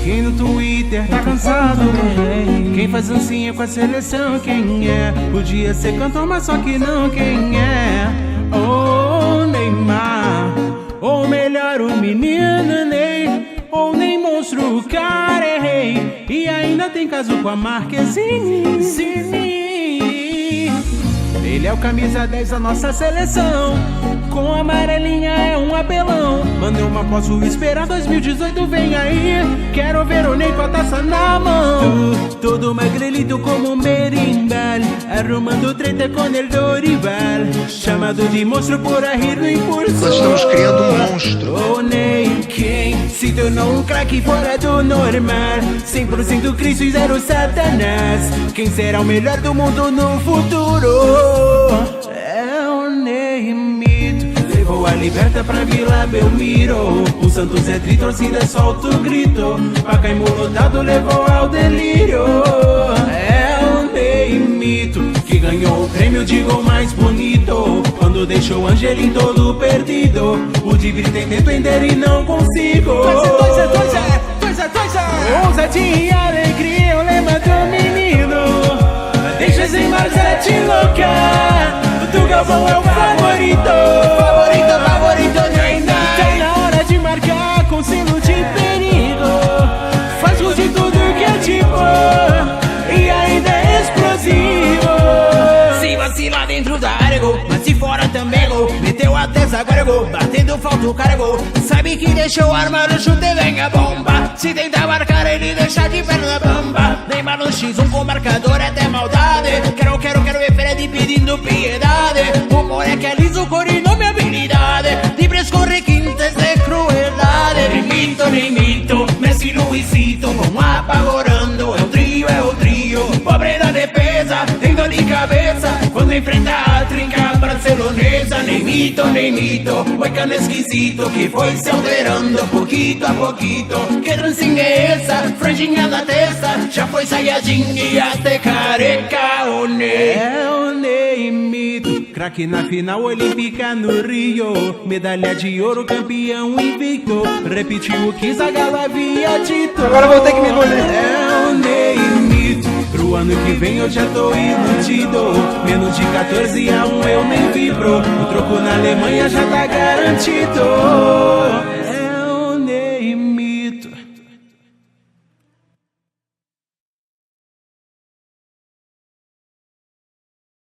Quem no Twitter tá cansado? Quem faz dancinha com a seleção? Quem é? Podia ser cantor, mas só que não. Quem é? Oh, Neymar. Ou melhor, o menino Ney. Ou nem monstro, o cara é rei. E ainda tem caso com a Marquezine. Ele é o camisa 10 da nossa seleção. Com a amarelinha é um apelão. Mandei uma, posso esperar 2018 vem aí. Quero ver o Ney com a taça na mão. Todo magrelito como Merimbal, arrumando treta com el Dorival. Chamado de monstro por a rir no impulso. Nós estamos criando um monstro. O Ney, quem se tornou um craque fora do normal. 100% Cristo e 0 Satanás. Quem será o melhor do mundo no futuro? É o Ney mito. Levou a liberta pra Vila Belmiro. O Santos é tri, torcida solta o grito. Pacaembu lotado levou ao delírio. É o Ney mito, que ganhou o prêmio de gol mais bonito. Quando deixou o Angelim todo perdido. O Divri tento entender e não consigo. Ousadia e alegria, o lema do menino. Deixa sem mais te loucar. O do Galvão é o favorito. Favorito de ainda. Tá na hora de marcar com selo de perigo. Faz gol de tudo que é tipo. E ainda é explosivo. Se vacila dentro da área, gol. Mas se fora também, gol. Meteu a testa, agora é gol. Batendo falta, o cara é gol. Sabe que deixou armar o chute, vem a bomba. Se tentar marcar, ele deixa de perna bamba. Neymar no X1 com marcador, é até maldade. Quero ver Fred pedindo piedade. O moleque é liso, cor e nome habilidade. Livres com requintes de crueldade. Nem mito, Messi Luisito vão apavorando. É o trio, pobre da defesa, tem dor de cabeça quando enfrenta a trinca barcelonesa. Nem mito, o cano esquisito que foi se alterando pouquito a pouquito. Que trancinha é essa? Franjinha na testa, já foi Saiyajin e até careca. O Ney é o Ney mito, craque na final olímpica no Rio. Medalha de ouro, campeão invicto. Repetiu o que Zagallo havia dito. Agora eu vou ter que me engolir. É o Ney mito, pro ano que vem eu já tô iludido. Menos de 14 a 1 eu nem vibro. O troco na Alemanha já tá garantido.